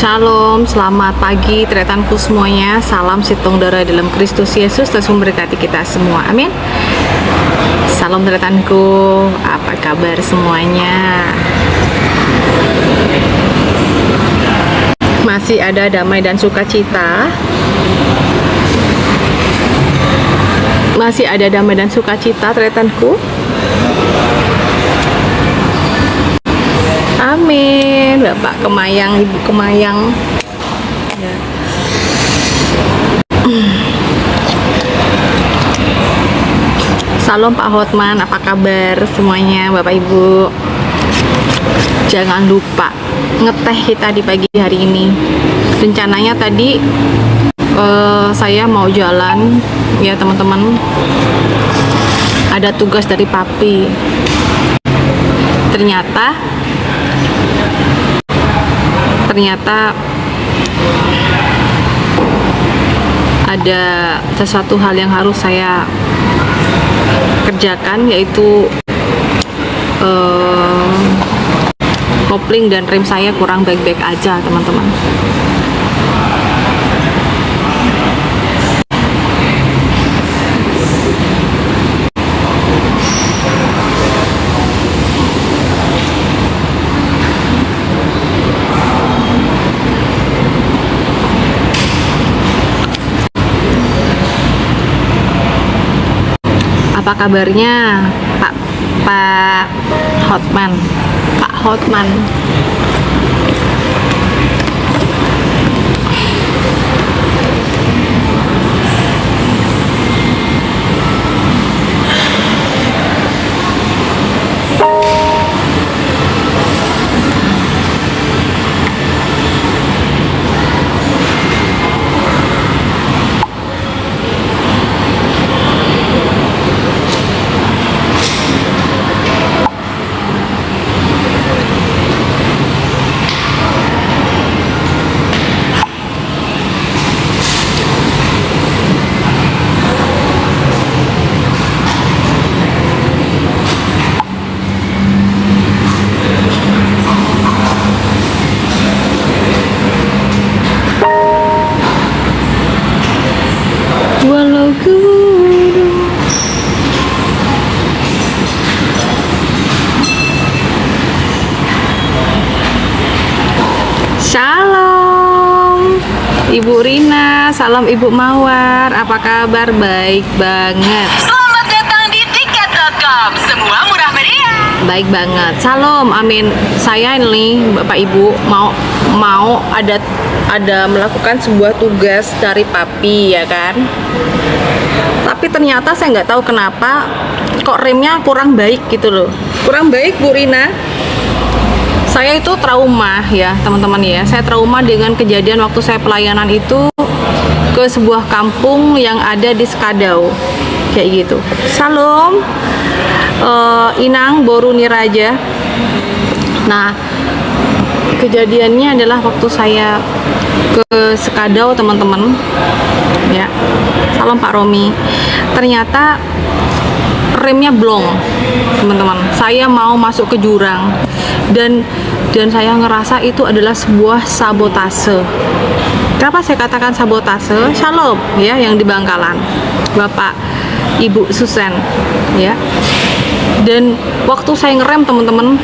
Shalom, selamat pagi tretanku semuanya. Salam situng darah dalam Kristus Yesus. Terus memberkati kita semua, amin. Salam tretanku, apa kabar semuanya? Masih ada damai dan sukacita. Masih ada damai dan sukacita tretanku. Amin. Bapak Kemayang, Ibu Kemayang ya. Salam Pak Hotman, apa kabar semuanya Bapak Ibu? Jangan lupa ngeteh kita di pagi hari ini. Rencananya tadi saya mau jalan ya teman-teman. Ada tugas dari papi. Ternyata ada sesuatu hal yang harus saya kerjakan, yaitu kopling dan rem saya kurang baik-baik aja teman-teman. Apa kabarnya Pak Hotman? Pak Hotman. Walau guru Shalom Ibu Rina, salam Ibu Mawar, apa kabar? Baik banget. Selamat datang di tiket.com, semua murah meriah. Baik banget. Salam, amin. Saya ini Bapak Ibu mau ada melakukan sebuah tugas dari papi ya kan. Tapi ternyata saya nggak tahu kenapa kok remnya kurang baik gitu loh. Kurang baik Bu Rina. Saya itu trauma ya teman-teman ya. Saya trauma dengan kejadian waktu saya pelayanan itu ke sebuah kampung yang ada di Sekadau kayak gitu. Salam Inang Boru Niraja. Nah, kejadiannya adalah waktu saya ke Sekadau teman-teman ya. Salam Pak Romi. Ternyata remnya blong teman-teman. Saya mau masuk ke jurang dan saya ngerasa itu adalah sebuah sabotase. Kenapa saya katakan sabotase? Shalom ya yang di Bangkalan, Bapak Ibu Susan ya. Dan waktu saya ngerem teman-teman,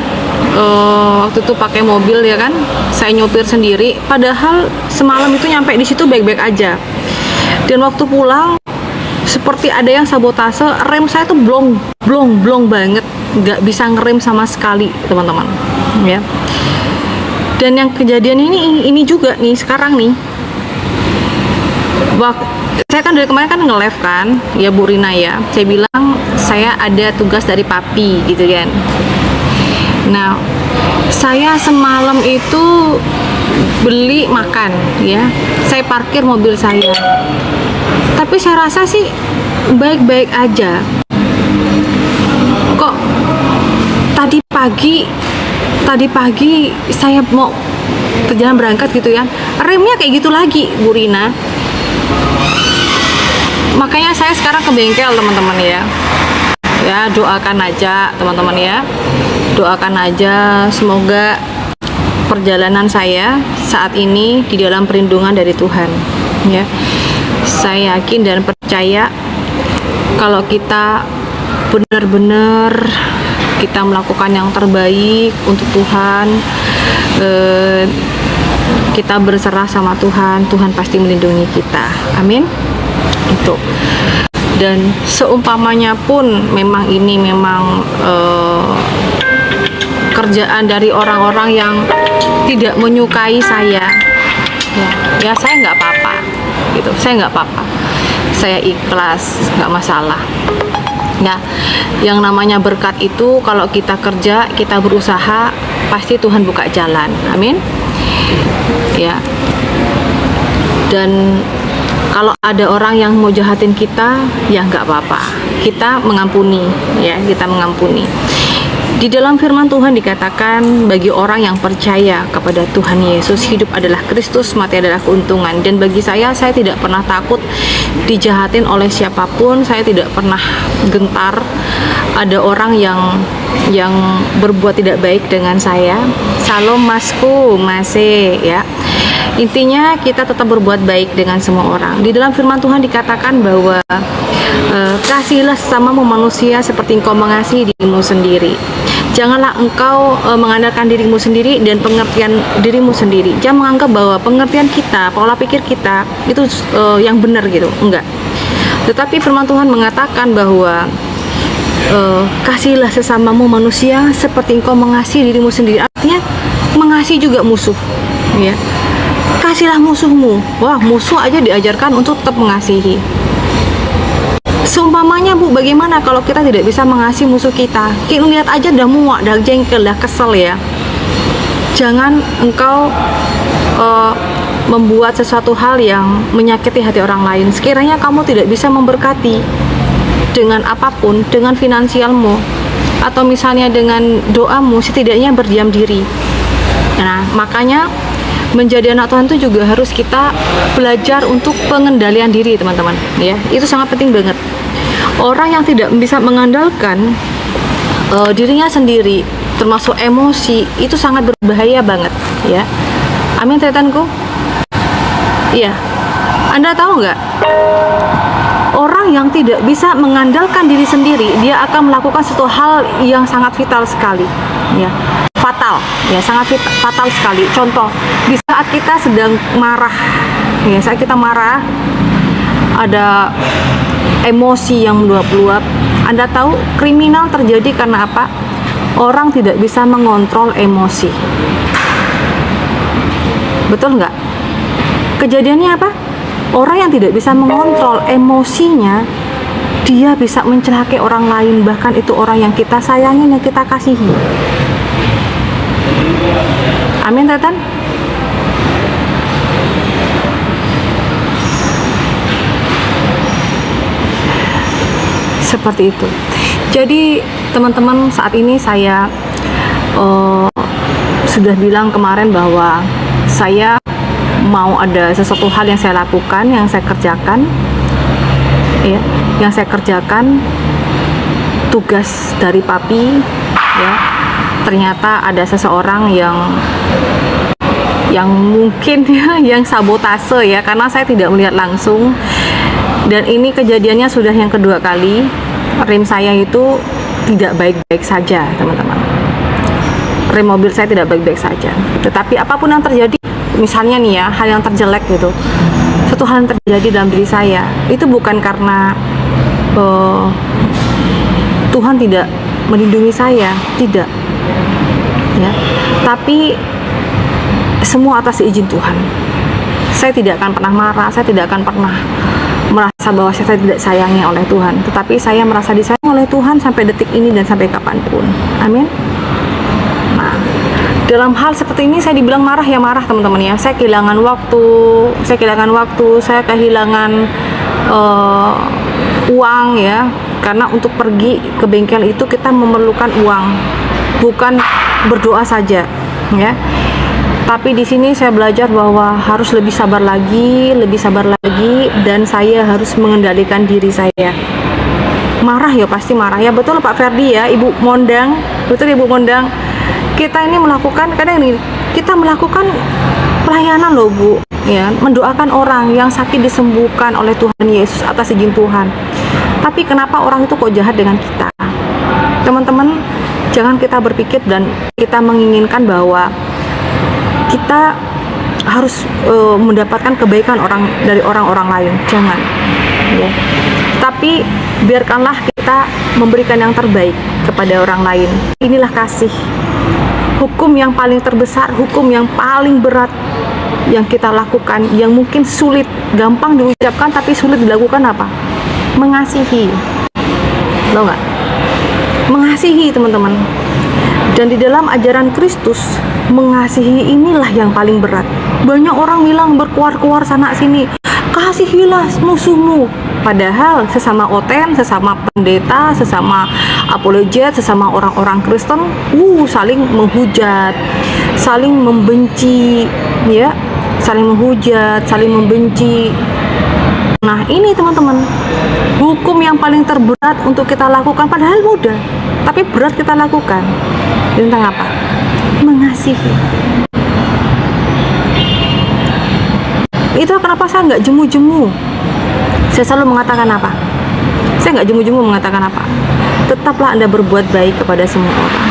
waktu itu pakai mobil ya kan, saya nyopir sendiri. Padahal semalam itu nyampe di situ baik-baik aja. Dan waktu pulang seperti ada yang sabotase, rem saya tuh blong banget, nggak bisa ngerem sama sekali teman-teman ya. Dan yang kejadian ini juga nih sekarang nih, saya kan dari kemarin kan nge-live kan ya Bu Rina ya, saya bilang saya ada tugas dari papi gitu kan. Nah, saya semalam itu beli makan ya, saya parkir mobil saya, tapi saya rasa sih baik-baik aja. Kok tadi pagi saya mau perjalanan berangkat gitu ya, remnya kayak gitu lagi Bu Rina. Makanya saya sekarang ke bengkel teman-teman ya. Ya doakan aja teman-teman ya, doakan aja semoga perjalanan saya saat ini di dalam perlindungan dari Tuhan, ya. Saya yakin dan percaya kalau kita benar-benar kita melakukan yang terbaik untuk Tuhan, kita berserah sama Tuhan, Tuhan pasti melindungi kita. Amin. Itu. Dan seumpamanya pun memang ini memang kerjaan dari orang-orang yang tidak menyukai saya, ya saya nggak apa-apa gitu, saya nggak apa-apa, saya ikhlas, nggak masalah. Nah, yang namanya berkat itu kalau kita kerja, kita berusaha, pasti Tuhan buka jalan. Amin. Ya. Dan kalau ada orang yang mau jahatin kita, ya nggak apa-apa, kita mengampuni, ya, kita mengampuni. Di dalam firman Tuhan dikatakan, bagi orang yang percaya kepada Tuhan Yesus, hidup adalah Kristus, mati adalah keuntungan. Dan bagi saya tidak pernah takut dijahatin oleh siapapun, saya tidak pernah gentar ada orang yang berbuat tidak baik dengan saya. Salam masku, masih, ya. Intinya kita tetap berbuat baik dengan semua orang. Di dalam firman Tuhan dikatakan bahwa kasihilah sesamamu manusia seperti engkau mengasihi dirimu sendiri. Janganlah engkau mengandalkan dirimu sendiri dan pengertian dirimu sendiri. Jangan menganggap bahwa pengertian kita, pola pikir kita itu yang benar gitu. Enggak. Tetapi firman Tuhan mengatakan bahwa kasihilah sesamamu manusia seperti engkau mengasihi dirimu sendiri. Artinya mengasihi juga musuh, ya. Kasihlah musuhmu. Wah, musuh aja diajarkan untuk tetap mengasihi. Seumpamanya Bu, bagaimana kalau kita tidak bisa mengasihi musuh kita? Kita lihat aja dah muak, dah jengkel, dah kesel, ya. Jangan engkau membuat sesuatu hal yang menyakiti hati orang lain. Sekiranya kamu tidak bisa memberkati dengan apapun, dengan finansialmu, atau misalnya dengan doamu, setidaknya berdiam diri. Nah, makanya menjadi anak Tuhan itu juga harus kita belajar untuk pengendalian diri, teman-teman, ya. Itu sangat penting banget. Orang yang tidak bisa mengandalkan dirinya sendiri, termasuk emosi, itu sangat berbahaya banget, ya. Amin, tetanku. Iya. Anda tahu nggak? Orang yang tidak bisa mengandalkan diri sendiri, dia akan melakukan suatu hal yang sangat vital sekali, ya. Fatal, ya, sangat fatal sekali. Contoh, di saat kita sedang marah, ya, saat kita marah, ada emosi yang meluap-luap. Anda tahu kriminal terjadi karena apa? Orang tidak bisa mengontrol emosi. Betul nggak? Kejadiannya apa? Orang yang tidak bisa mengontrol emosinya, dia bisa mencelakai orang lain, bahkan itu orang yang kita sayangin, yang kita kasihi. Amin, Tetan. Seperti itu. Jadi teman-teman, saat ini saya sudah bilang kemarin bahwa saya mau ada sesuatu hal yang saya lakukan, yang saya kerjakan, ya, yang saya kerjakan tugas dari Papi, ya. Ternyata ada seseorang yang mungkin ya, yang sabotase, ya, karena saya tidak melihat langsung. Dan ini kejadiannya sudah yang kedua kali. Rem saya itu tidak baik-baik saja, teman-teman. Rem mobil saya tidak baik-baik saja. Tetapi apapun yang terjadi, misalnya nih ya, hal yang terjelek gitu, suatu hal yang terjadi dalam diri saya, itu bukan karena Tuhan tidak melindungi saya, tidak, ya. Tapi semua atas izin Tuhan. Saya tidak akan pernah marah, saya tidak akan pernah merasa bahwa saya tidak sayangi oleh Tuhan, tetapi saya merasa disayang oleh Tuhan sampai detik ini dan sampai kapanpun. Amin. Nah, dalam hal seperti ini saya dibilang marah, ya marah, teman-teman, ya. Saya kehilangan waktu, saya kehilangan uang, ya, karena untuk pergi ke bengkel itu kita memerlukan uang, bukan berdoa saja, ya. Tapi di sini saya belajar bahwa harus lebih sabar lagi, dan saya harus mengendalikan diri saya. Marah ya, pasti marah, ya, betul Pak Ferdi, ya, Ibu Mondang, betul Ibu Mondang. Kita ini melakukan, kadang ini kita melakukan pelayanan loh Bu, ya, mendoakan orang yang sakit disembuhkan oleh Tuhan Yesus atas izin Tuhan. Tapi kenapa orang itu kok jahat dengan kita? Teman-teman, jangan kita berpikir dan kita menginginkan bahwa kita harus mendapatkan kebaikan dari orang-orang lain. Jangan, ya. Tapi biarkanlah kita memberikan yang terbaik kepada orang lain. Inilah kasih. Hukum yang paling terbesar, hukum yang paling berat yang kita lakukan, yang mungkin sulit, gampang diucapkan tapi sulit dilakukan apa? Mengasihi. Tahu nggak? Mengasihi, teman-teman. Dan di dalam ajaran Kristus, mengasihi inilah yang paling berat. Banyak orang bilang berkuar-kuar sana sini, kasihilah musuhmu. Padahal sesama oten, sesama pendeta, sesama apologet, sesama orang-orang Kristen, saling menghujat, saling membenci, ya, saling menghujat, saling membenci. Nah, ini teman-teman, hukum yang paling terberat untuk kita lakukan, padahal mudah, tapi berat kita lakukan. Tentang apa? Mengasihi. Itu kenapa saya nggak jemu-jemu. Saya selalu mengatakan apa? Saya nggak jemu-jemu mengatakan apa? Tetaplah Anda berbuat baik kepada semua orang.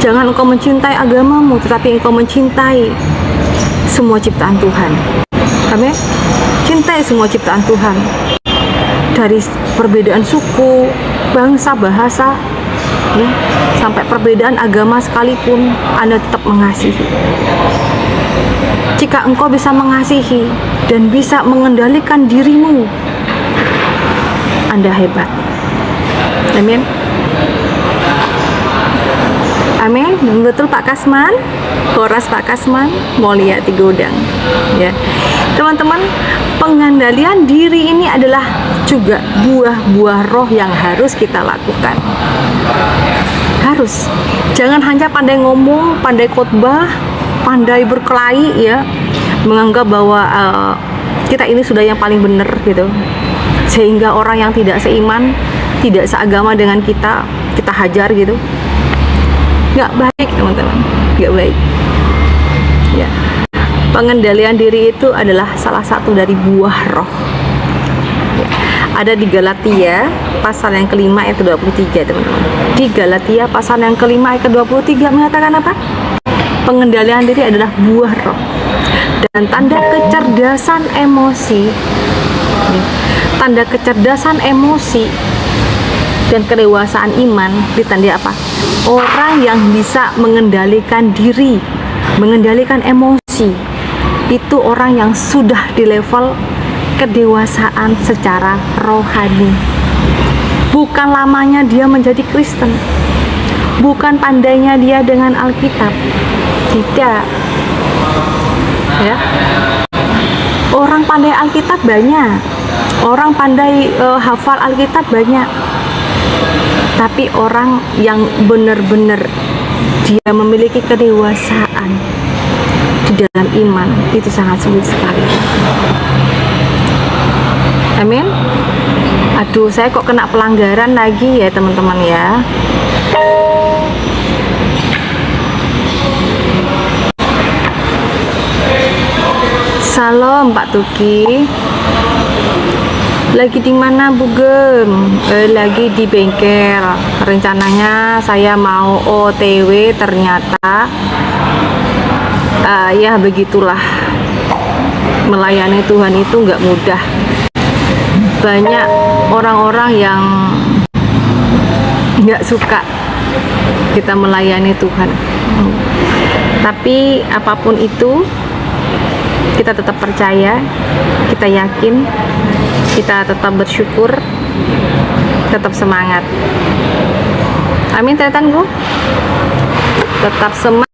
Jangan engkau mencintai agamamu, tetapi engkau mencintai semua ciptaan Tuhan. Amin. Cintai semua ciptaan Tuhan. Dari perbedaan suku, bangsa, bahasa, ya, sampai perbedaan agama sekalipun, Anda tetap mengasihi. Jika engkau bisa mengasihi dan bisa mengendalikan dirimu, Anda hebat. Amin. Amin. Betul Pak Kasman, Horas Pak Kasman, Molia Tigodang. Ya, teman-teman, pengendalian diri ini adalah juga buah-buah roh yang harus kita lakukan. Harus. Jangan hanya pandai ngomong, pandai khotbah, pandai berkelahi, ya, menganggap bahwa kita ini sudah yang paling benar gitu, sehingga orang yang tidak seiman, tidak seagama dengan kita hajar gitu. Nggak baik, teman-teman, nggak baik, ya. Pengendalian diri itu adalah salah satu dari buah roh, ya. Ada di Galatia pasal yang kelima ayat 23, teman-teman. Di Galatia pasal yang kelima ayat 23 mengatakan apa? Pengendalian diri adalah buah roh dan tanda kecerdasan emosi, ya. Tanda kecerdasan emosi dan kedewasaan iman ditandai apa? Orang yang bisa mengendalikan diri, mengendalikan emosi, itu orang yang sudah di level kedewasaan secara rohani. Bukan lamanya dia menjadi Kristen, bukan pandainya dia dengan Alkitab, tidak, ya. Orang pandai Alkitab banyak, orang pandai hafal Alkitab banyak, tapi orang yang benar-benar dia memiliki kedewasaan di dalam iman itu sangat sulit sekali. Amin. Aduh, saya kok kena pelanggaran lagi ya, teman-teman, ya. Salam Pak Tuki. Lagi di mana Bu Gem? Lagi di bengkel. Rencananya saya mau OTW, ternyata ya begitulah. Melayani Tuhan itu nggak mudah. Banyak orang-orang yang nggak suka kita melayani Tuhan. Tapi apapun itu, kita tetap percaya, kita yakin, kita tetap bersyukur, tetap semangat. Amin, teman Bu. Tetap semangat.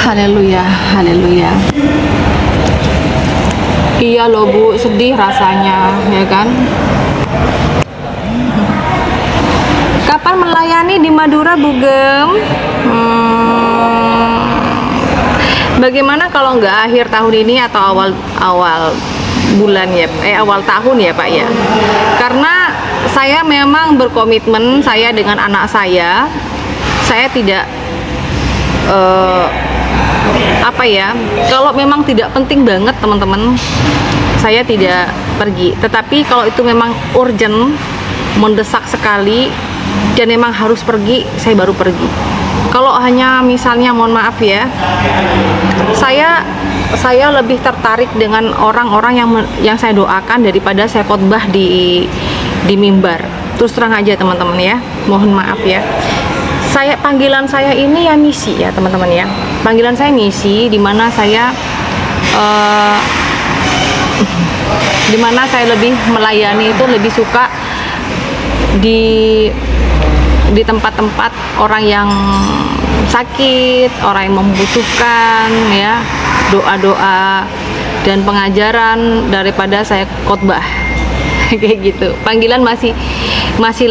Haleluya, haleluya. Iya loh Bu, sedih rasanya, ya kan? Kapan melayani di Madura, Bu Gem? Bagaimana kalau nggak akhir tahun ini atau awal bulan ya, awal tahun ya Pak ya? Karena saya memang berkomitmen, saya dengan anak saya saya tidak apa ya, kalau memang tidak penting banget teman-teman, saya tidak pergi. Tetapi kalau itu memang urgent, mendesak sekali dan memang harus pergi, saya baru pergi. Kalau hanya misalnya, mohon maaf ya, saya lebih tertarik dengan orang-orang yang saya doakan daripada saya khotbah di mimbar. Terus terang aja teman-teman ya, mohon maaf ya. Panggilan saya ini ya misi ya teman-teman ya. Panggilan saya misi, dimana saya lebih melayani itu, lebih suka di tempat-tempat orang yang sakit, orang yang membutuhkan ya, doa-doa dan pengajaran daripada saya khotbah. Kayak gitu. Panggilan masih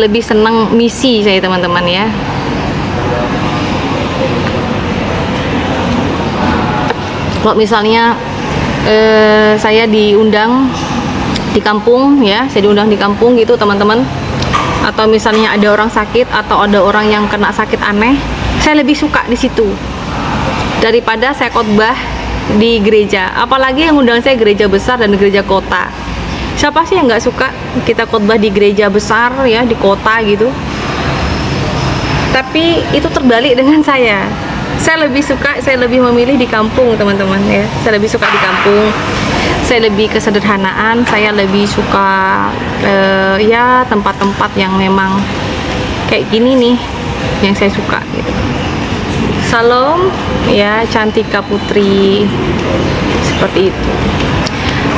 lebih senang misi saya teman-teman ya. Kalau misalnya saya diundang di kampung ya, saya diundang di kampung gitu teman-teman, atau misalnya ada orang sakit atau ada orang yang kena sakit aneh, saya lebih suka di situ daripada saya khotbah di gereja. Apalagi yang undang saya gereja besar dan gereja kota. Siapa sih yang nggak suka kita khotbah di gereja besar ya, di kota gitu? Tapi itu terbalik dengan saya. Saya lebih memilih di kampung teman-teman ya. Saya lebih suka di kampung. Saya lebih kesederhanaan. Saya lebih suka ya tempat-tempat yang memang kayak gini nih yang saya suka gitu. Salam ya Cantika Putri, seperti itu.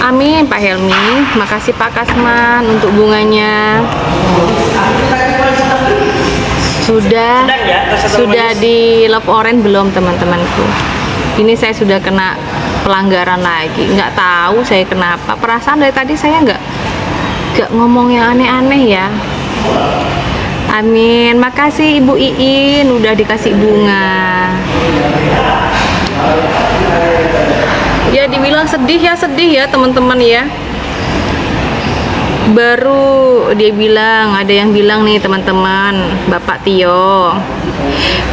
Amin Pak Helmi. Makasih Pak Kasman untuk bunganya. Sudah di Love Orange belum teman-temanku? Ini saya sudah kena pelanggaran lagi. Nggak tahu saya kenapa. Perasaan dari tadi saya nggak ngomong yang aneh-aneh ya. Amin. Makasih Ibu Iin udah dikasih bunga. Ya dibilang sedih ya teman-teman ya. Baru dia bilang, ada yang bilang nih teman-teman, Bapak Tio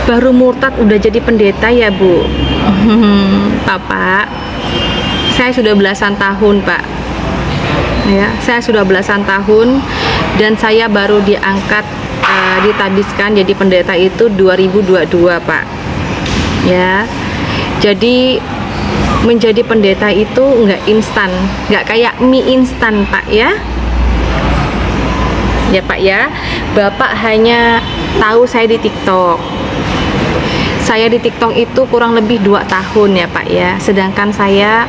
baru murtad udah jadi pendeta ya Bu. Bapak, saya sudah belasan tahun Pak ya, saya sudah belasan tahun dan saya baru diangkat ditabiskan jadi pendeta itu 2022 Pak ya. Jadi menjadi pendeta itu nggak instan, nggak kayak mie instan Pak ya. Ya Pak ya, Bapak hanya tahu saya di TikTok. Saya di TikTok itu kurang lebih 2 tahun ya Pak ya. Sedangkan saya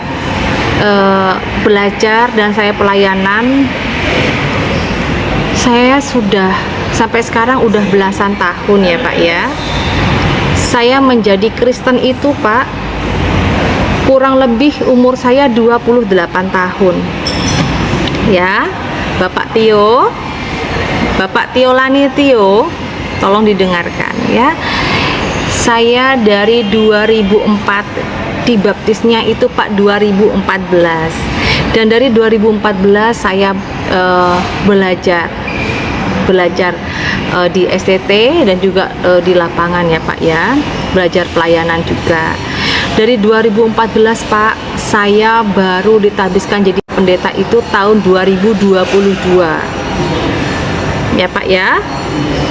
belajar dan saya pelayanan, saya sudah sampai sekarang udah belasan tahun ya Pak ya. Saya menjadi Kristen itu Pak, kurang lebih umur saya 28 tahun ya. Bapak Tio Lani Tio, tolong didengarkan ya. Saya dari 2004 dibaptisnya itu Pak 2014, dan dari 2014 saya belajar di STT dan juga di lapangan ya Pak ya, belajar pelayanan juga. Dari 2014 Pak, saya baru ditabiskan jadi pendeta itu tahun 2022 ya Pak ya.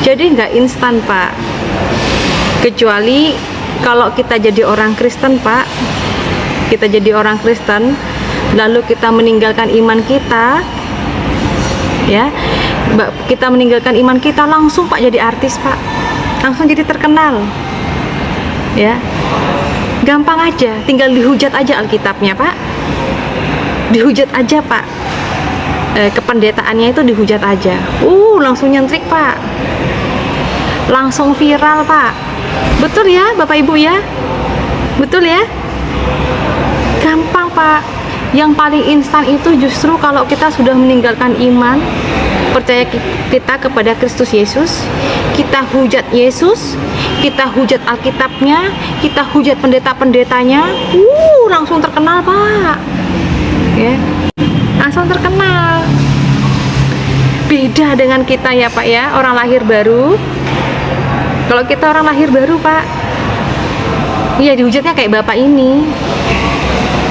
Jadi nggak instan Pak, kecuali kalau kita jadi orang Kristen Pak, kita jadi orang Kristen lalu kita meninggalkan iman kita ya, kita meninggalkan iman kita, langsung Pak jadi artis Pak, langsung jadi terkenal ya. Gampang aja, tinggal dihujat aja Alkitabnya Pak, dihujat aja Pak, kependetaannya itu dihujat aja, langsung nyentrik Pak, langsung viral Pak. Betul ya Bapak Ibu ya, betul ya, gampang Pak. Yang paling instan itu justru kalau kita sudah meninggalkan iman, percaya kita kepada Kristus Yesus, kita hujat Yesus, kita hujat Alkitabnya, kita hujat pendeta-pendetanya, langsung terkenal Pak ya, langsung terkenal. Beda dengan kita ya Pak ya, orang lahir baru Kalau kita orang lahir baru, Pak, iya dihujatnya kayak bapak ini.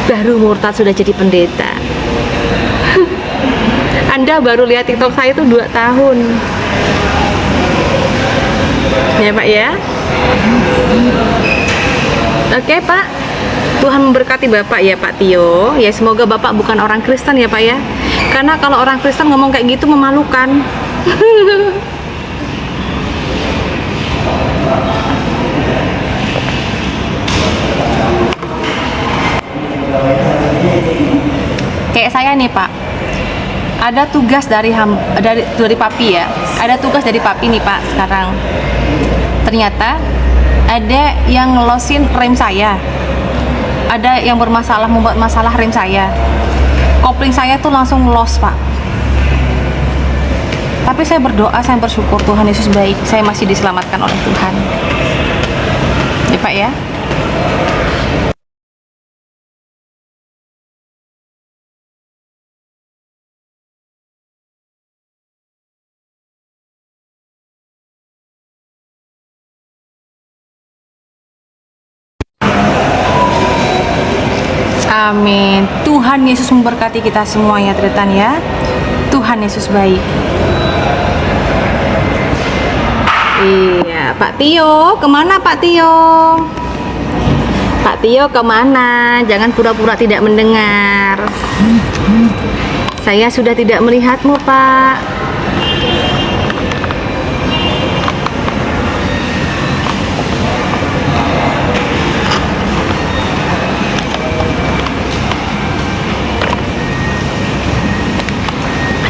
Baru murtad sudah jadi pendeta. Anda baru lihat TikTok saya itu 2 tahun. Ya Pak ya. Oke Pak, Tuhan memberkati Bapak ya Pak Tio. Ya semoga Bapak bukan orang Kristen ya Pak ya. Karena kalau orang Kristen ngomong kayak gitu memalukan. Kayak saya nih Pak, ada tugas dari papi ya, ada tugas dari papi nih Pak sekarang. Ternyata ada yang ngelosin rem saya, ada yang bermasalah, membuat masalah rem saya, kopling saya tuh langsung los Pak. Tapi saya berdoa, saya bersyukur Tuhan Yesus baik, saya masih diselamatkan oleh Tuhan ya Pak ya. Amin. Tuhan Yesus memberkati kita semua ya Tretan ya. Tuhan Yesus baik. Iya, Pak Tio, kemana Pak Tio? Pak Tio kemana? Jangan pura-pura tidak mendengar. Saya sudah tidak melihatmu Pak.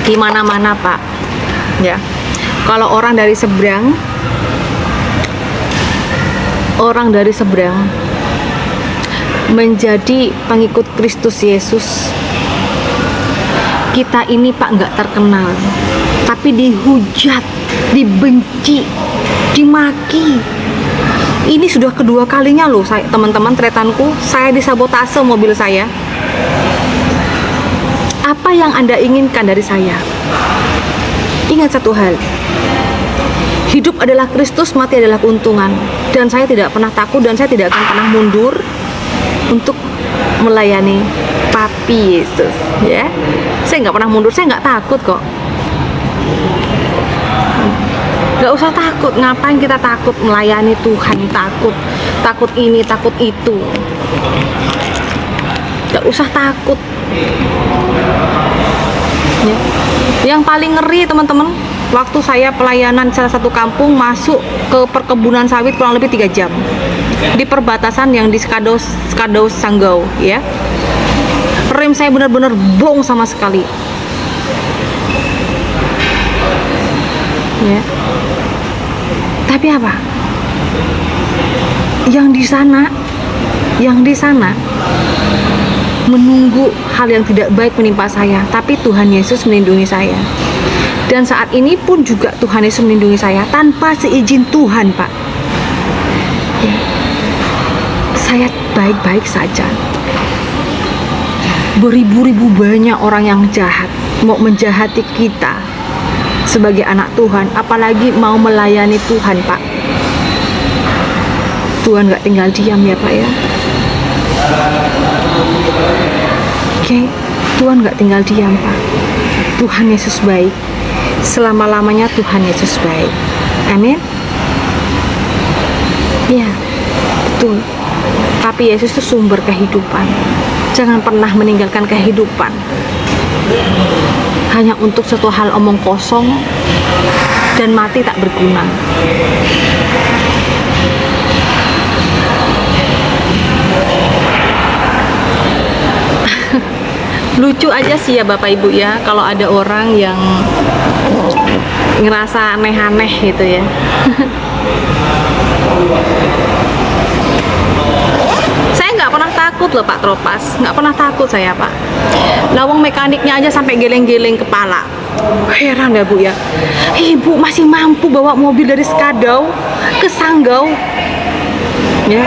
Di mana-mana Pak ya, kalau orang dari seberang menjadi pengikut Kristus Yesus, kita ini Pak nggak terkenal, tapi dihujat, dibenci, dimaki. Ini sudah kedua kalinya loh teman-teman tretanku, saya disabotase mobil saya. Apa yang Anda inginkan dari saya? Ingat satu hal, hidup adalah Kristus, mati adalah keuntungan. Dan saya tidak pernah takut dan saya tidak akan pernah mundur untuk melayani Papi Yesus ya. Saya nggak pernah mundur, saya nggak takut kok. Nggak usah takut, ngapain kita takut melayani Tuhan? Takut ini, takut itu. Nggak usah takut ya. Yang paling ngeri teman-teman, waktu saya pelayanan salah satu kampung, masuk ke perkebunan sawit kurang lebih 3 jam di perbatasan yang di Skadaus Sanggau ya. Rem saya benar-benar blong sama sekali ya. Tapi apa? Yang di sana menunggu hal yang tidak baik menimpa saya, tapi Tuhan Yesus melindungi saya. Dan saat ini pun juga Tuhan Yesus melindungi saya tanpa seizin Tuhan Pak ya. Saya baik-baik saja. Beribu-ribu banyak orang yang jahat mau menjahati kita sebagai anak Tuhan, apalagi mau melayani Tuhan Pak. Tuhan gak tinggal diam ya Pak ya. Oke, Tuhan gak tinggal diam Pak. Tuhan Yesus baik, selama-lamanya Tuhan Yesus baik. Amin. Ya, betul. Tapi Yesus itu sumber kehidupan. Jangan pernah meninggalkan kehidupan hanya untuk satu hal omong kosong dan mati tak berguna. Lucu aja sih ya Bapak Ibu ya, kalau ada orang yang ngerasa aneh-aneh gitu ya. Saya nggak pernah takut loh Pak Tropas, nggak pernah takut saya Pak. Lawang mekaniknya aja sampai geleng-geleng kepala. Heran ya Bu ya, Ibu masih mampu bawa mobil dari Skadau ke Sanggau ya,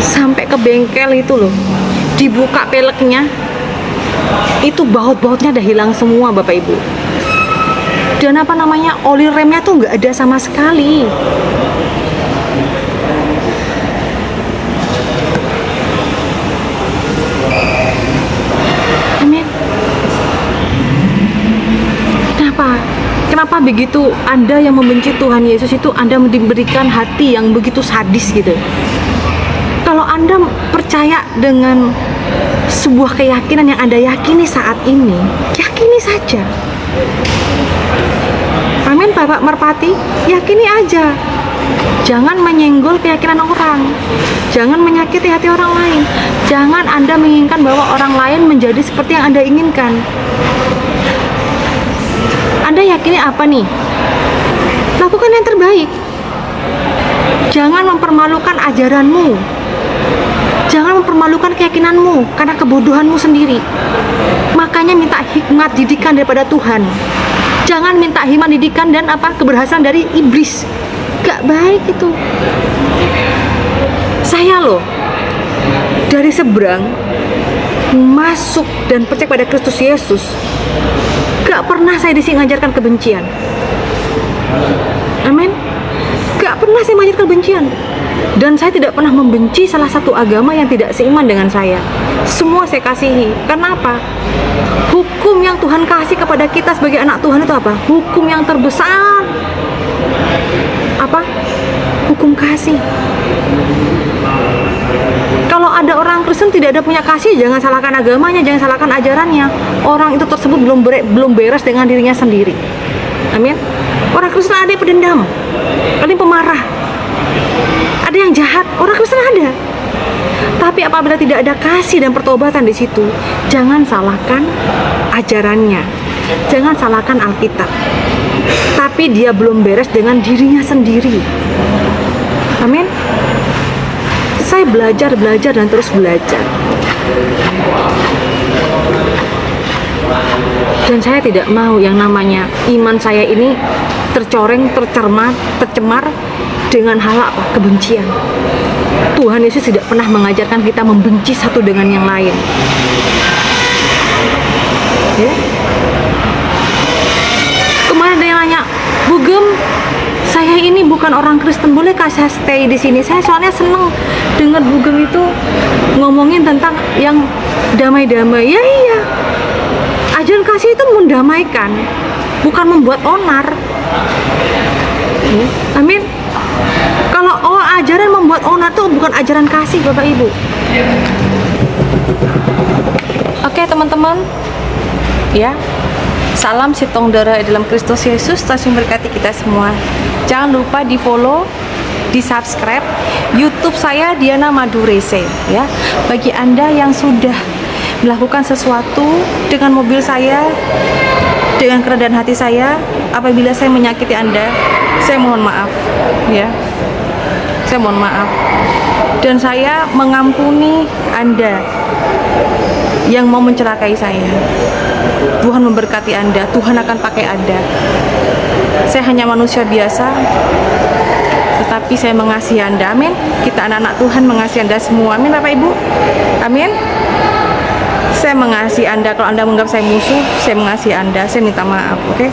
sampai ke bengkel itu loh, dibuka peleknya, itu baut-bautnya udah hilang semua Bapak Ibu. Dan oli remnya tuh nggak ada sama sekali. Amin. Kenapa begitu Anda yang membenci Tuhan Yesus itu Anda diberikan hati yang begitu sadis gitu? Kalau Anda percaya dengan sebuah keyakinan yang Anda yakini saat ini, yakini saja. Amin, Bapak Merpati, yakini aja. Jangan menyenggol keyakinan orang. Jangan menyakiti hati orang lain. Jangan Anda menginginkan bahwa orang lain menjadi seperti yang Anda inginkan. Anda yakini apa nih? Lakukan yang terbaik. Jangan mempermalukan ajaranmu. Jangan mempermalukan keyakinanmu karena kebodohanmu sendiri. Makanya minta hikmat didikan daripada Tuhan. Jangan minta hikmat didikan dan keberhasilan dari iblis. Gak baik itu. Saya loh dari seberang masuk dan percaya pada Kristus Yesus. Gak pernah saya di sini mengajarkan kebencian. Amin. Gak pernah saya mengajarkan kebencian. Dan saya tidak pernah membenci salah satu agama yang tidak seiman dengan saya. Semua saya kasihi. Karena apa? Hukum yang Tuhan kasih kepada kita sebagai anak Tuhan itu apa? Hukum yang terbesar. Apa? Hukum kasih. Kalau ada orang Kristen tidak ada punya kasih, jangan salahkan agamanya, jangan salahkan ajarannya. Orang itu tersebut belum beres dengan dirinya sendiri. Amin. Orang Kristen ada yang pendendam, ada yang pemarah, ada yang jahat. Orang Kristen ada. Tapi apabila tidak ada kasih dan pertobatan di situ, jangan salahkan ajarannya, jangan salahkan Alkitab. Tapi dia belum beres dengan dirinya sendiri. Amin. Saya belajar dan terus belajar. Dan saya tidak mau yang namanya iman saya ini tercoreng, tercemar dengan hal kebencian. Tuhan Yesus tidak pernah mengajarkan kita membenci satu dengan yang lain. Ya. Kemarin ada yang nanya, Bu Gem, saya ini bukan orang Kristen, bolehkah saya stay di sini? Saya soalnya seneng dengar Bu Gem itu ngomongin tentang yang damai-damai. Ya iya, ajaran kasih itu mendamaikan, bukan membuat onar. Amin. Kalau ajaran membuat onar itu bukan ajaran kasih, Bapak Ibu. Oke teman-teman, ya. Salam sitong darah dalam Kristus Yesus, Tuhan memberkati kita semua. Jangan lupa di follow, di subscribe YouTube saya Diana Madurese, ya. Bagi Anda yang sudah melakukan sesuatu dengan mobil saya, dengan kerendahan hati saya, apabila saya menyakiti Anda, saya mohon maaf, ya. Saya mohon maaf. Dan saya mengampuni Anda yang mau mencelakai saya. Tuhan memberkati Anda, Tuhan akan pakai Anda. Saya hanya manusia biasa, tetapi saya mengasihi Anda. Amin. Kita anak-anak Tuhan mengasihi Anda semua. Amin Bapak Ibu. Amin. Saya mengasihi Anda. Kalau Anda menganggap saya musuh, saya mengasihi Anda. Saya minta maaf, oke?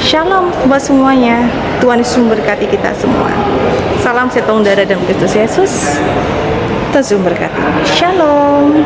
Shalom buat semuanya. Tuhan Yesus memberkati kita semua. Salam setong darah dalam Kristus Yesus. Tuhan Yesus memberkati. Shalom.